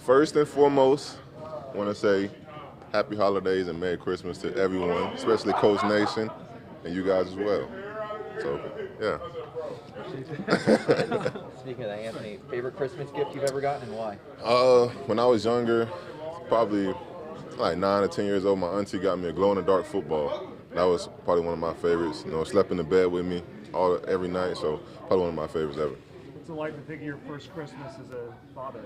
First and foremost, I want to say happy holidays and Merry Christmas to everyone, especially Coach Nation and you guys as well. So, yeah. Speaking of that, Anthony, favorite Christmas gift you've ever gotten and why? When I was younger, probably like 9 or 10 years old, my auntie got me a glow-in-the-dark football. That was probably one of my favorites. Slept in the bed with me every night, so probably one of my favorites ever. What's it like to think of your first Christmas as a father?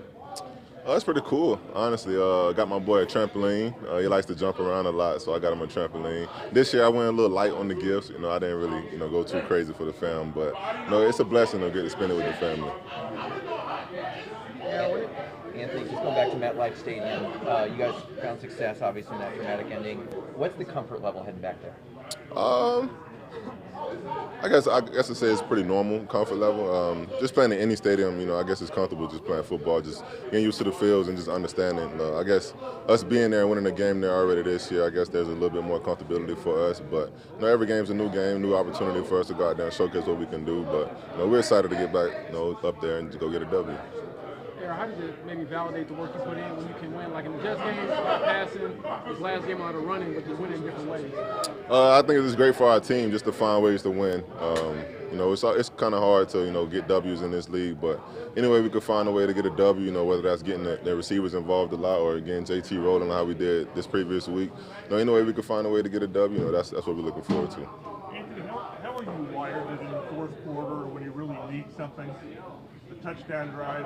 That's pretty cool, honestly. Got my boy a trampoline. He likes to jump around a lot, so I got him a trampoline. This year I went a little light on the gifts. I didn't really, go too crazy for the fam, but it's a blessing to get to spend it with the family. Anthony, just going back to MetLife Stadium, you guys found success, obviously, in that dramatic ending. What's the comfort level heading back there? I guess I'd say it's pretty normal comfort level. Just playing in any stadium, I guess it's comfortable just playing football, just getting used to the fields and just understanding. I guess us being there and winning the game there already this year, I guess there's a little bit more comfortability for us. But every game's a new game, new opportunity for us to go out there and showcase what we can do. But we're excited to get back, up there and just go get a W. How did it maybe validate the work you put in when you can win? Like in the Jets game, a lot of passing, this last game a lot of running, but just winning in different ways. I think it's great for our team just to find ways to win. It's kind of hard to get W's in this league, but anyway we could find a way to get a W. Whether that's getting the receivers involved a lot or getting JT rolling how we did this previous week. Anyway we could find a way to get a W. That's what we're looking forward to. Anthony, how are you wired in the fourth quarter when you really need something? The touchdown drive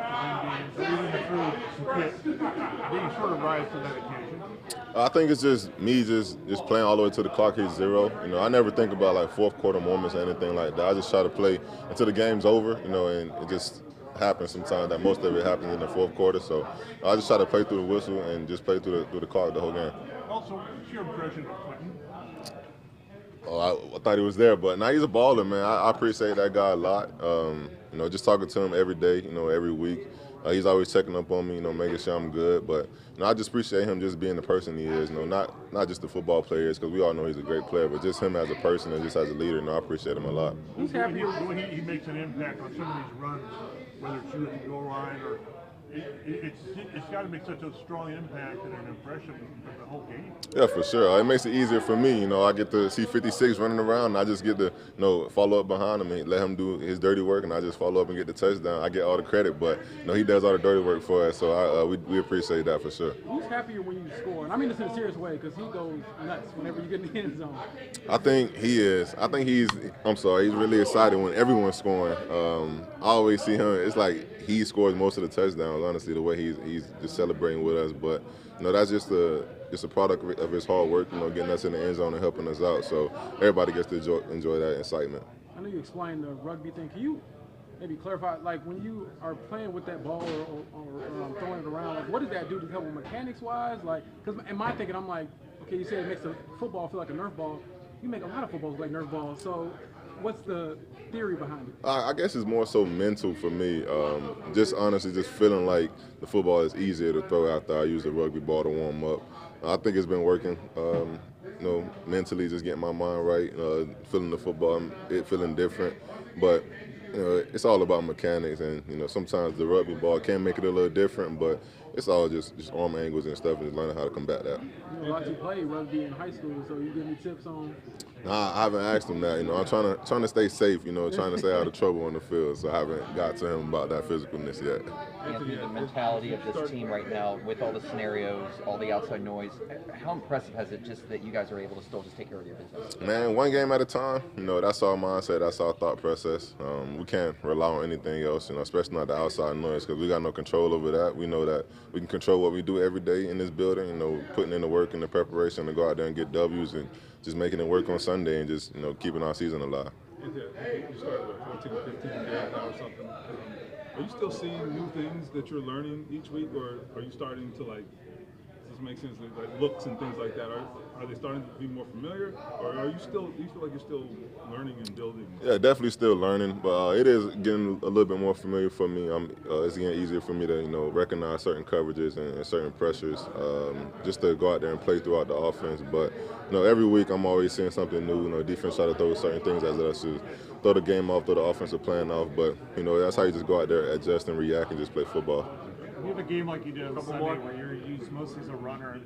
to win games, or even the through being sort of rise to that occasion? I think it's just me just playing all the way to the clock hits zero. I never think about like fourth quarter moments or anything like that. I just try to play until the game's over, and it just happens sometimes that most of it happens in the fourth quarter. So I just try to play through the whistle and just play through the clock the whole game. Also, what's your impression of Clinton? I thought he was there, but now he's a baller, man. I appreciate that guy a lot. Just talking to him every day, every week. He's always checking up on me, making sure I'm good. But I just appreciate him just being the person he is. Not just the football player is, because we all know he's a great player, but just him as a person and just as a leader. I appreciate him a lot. Who's happy when he makes an impact on some of these runs, whether it's you at the goal line or it's got to make such a strong impact and an impression for the whole game. Yeah, for sure. It makes it easier for me. I get to see 56 running around, and I just get to follow up behind him and let him do his dirty work, and I just follow up and get the touchdown. I get all the credit, but he does all the dirty work for us, so we appreciate that for sure. Who's happier when you score? And I mean this in a serious way, because he goes nuts whenever you get in the end zone. I think he is. I think he's really excited when everyone's scoring. I always see him, it's like he scores most of the touchdowns, honestly, the way he's just celebrating with us. But, that's just a product of his hard work, getting us in the end zone and helping us out. So everybody gets to enjoy that excitement. I know you explained the rugby thing. Can you maybe clarify, like when you are playing with that ball or throwing it around, like what does that do to help mechanics-wise? Like, because in my thinking, I'm like, okay, you said it makes a football feel like a Nerf ball. You make a lot of footballs like Nerf balls. So what's the theory behind it? I guess it's more so mental for me. Just honestly, just feeling like the football is easier to throw after I use the rugby ball to warm up. I think it's been working. Mentally, just getting my mind right, feeling the football, it feeling different. But it's all about mechanics, and sometimes the rugby ball can make it a little different, but it's all just arm angles and stuff, and just learning how to combat that. A lot of you played rugby in high school, so you give me tips on? Nah, I haven't asked him that. I'm trying to stay safe. Trying to stay out of trouble on the field. So I haven't got to him about that physicalness yet. Anthony, the mentality of this team right now, with all the scenarios, all the outside noise, how impressive has it just that you guys are able to still just take care of your business? Man, one game at a time. That's our mindset. That's our thought process. We can't rely on anything else. Especially not the outside noise, because we got no control over that. We know that we can control what we do every day in this building. Putting in the work and the preparation to go out there and get W's and just making it work on Sunday and just keeping our season alive. You started 14 or 15 years now or something. Are you still seeing new things that you're learning each week, or are you starting to does this make sense, like looks and things like that? Are they starting to be more familiar, or do you feel like you're still learning and building? Yeah, definitely still learning, but it is getting a little bit more familiar for me. It's getting easier for me to recognize certain coverages and certain pressures, just to go out there and play throughout the offense. But every week I'm always seeing something new. Defense try to throw certain things at us to throw the game off, throw the offensive plan off. But that's how you just go out there, adjust and react, and just play football. You have a game like you did on Sunday where you're used mostly as a runner.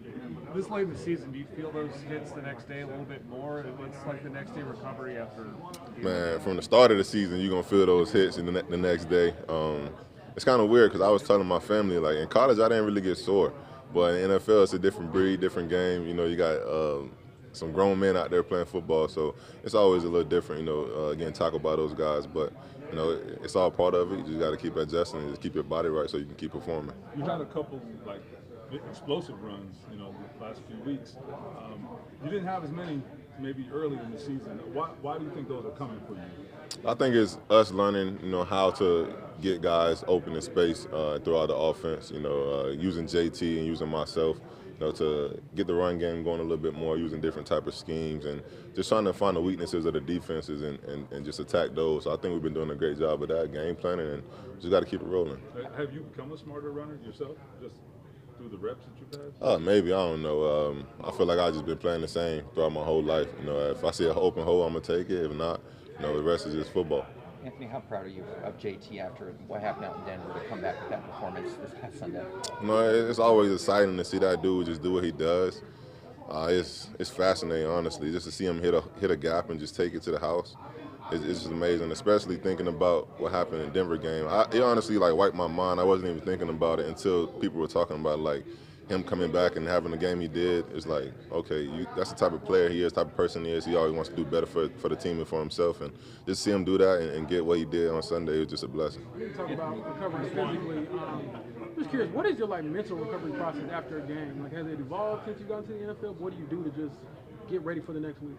This late in the season, do you feel those hits the next day a little bit more? What's like the next day recovery after? Man, from the start of the season, you're going to feel those hits in the next day. It's kind of weird because I was telling my family, like, in college, I didn't really get sore. But in NFL, it's a different breed, different game. You know, you got some grown men out there playing football, so it's always a little different, you know, getting tackled by those guys. But, you know, it's all part of it. You just got to keep adjusting and just keep your body right so you can keep performing. You had a couple, like, explosive runs, you know, the last few weeks. You didn't have as many maybe early in the season. Why do you think those are coming for you? I think it's us learning, you know, how to get guys open in space throughout the offense, you know, using JT and using myself, you know, to get the run game going a little bit more, using different type of schemes and just trying to find the weaknesses of the defenses and just attack those. So I think we've been doing a great job of that, game planning, and just got to keep it rolling. Have you become a smarter runner yourself, just through the reps that you've had? Maybe, I don't know. I feel like I've just been playing the same throughout my whole life. You know, if I see an open hole, I'm going to take it. If not, you know, the rest is just football. Anthony, how proud are you of JT after what happened out in Denver to come back with that performance this past Sunday? You know, it's always exciting to see that dude just do what he does. It's fascinating, honestly, just to see him hit a gap and just take it to the house. It's just amazing, especially thinking about what happened in Denver game. It honestly like wiped my mind. I wasn't even thinking about it until people were talking about like him coming back and having the game he did. It's like, okay, that's the type of player he is, type of person he is. He always wants to do better for the team and for himself. And just see him do that and get what he did on Sunday was just a blessing. You talk about recovering physically. I'm just curious, what is your like mental recovery process after a game? Like, has it evolved since you got into the NFL? What do you do to just get ready for the next week?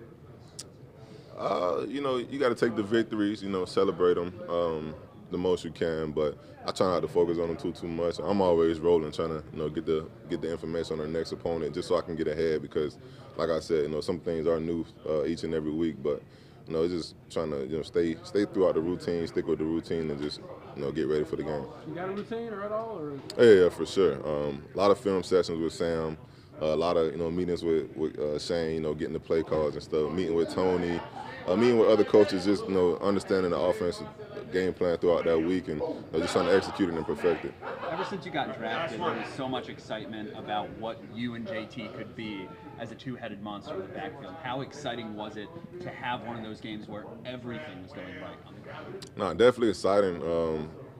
You know, you got to take the victories, you know, celebrate them the most you can, but I try not to focus on them too much. I'm always rolling, trying to, you know, get the information on the next opponent just so I can get ahead because, like I said, you know, some things are new each and every week, but, you know, it's just trying to, you know, stay throughout the routine, stick with the routine, and just, you know, get ready for the game. You got a routine or at all? Or? Yeah, for sure. A lot of film sessions with Sam, a lot of, you know, meetings with Shane, you know, getting the play calls and stuff, meeting with Tony, meeting with other coaches, just, you know, understanding the offensive game plan throughout that week and, you know, just trying to execute it and perfect it. Ever since you got drafted, there was so much excitement about what you and JT could be as a two-headed monster in the backfield. How exciting was it to have one of those games where everything was going right on the ground? No, definitely exciting.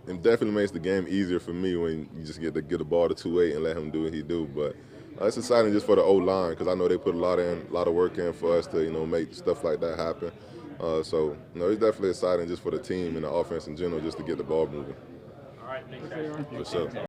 It definitely makes the game easier for me when you just get the ball to 2-8 and let him do what he do. But it's exciting just for the O-line because I know they put a lot of work in for us to, you know, make stuff like that happen. So, you know, it's definitely exciting just for the team and the offense in general just to get the ball moving. All right, thanks, guys. For sure.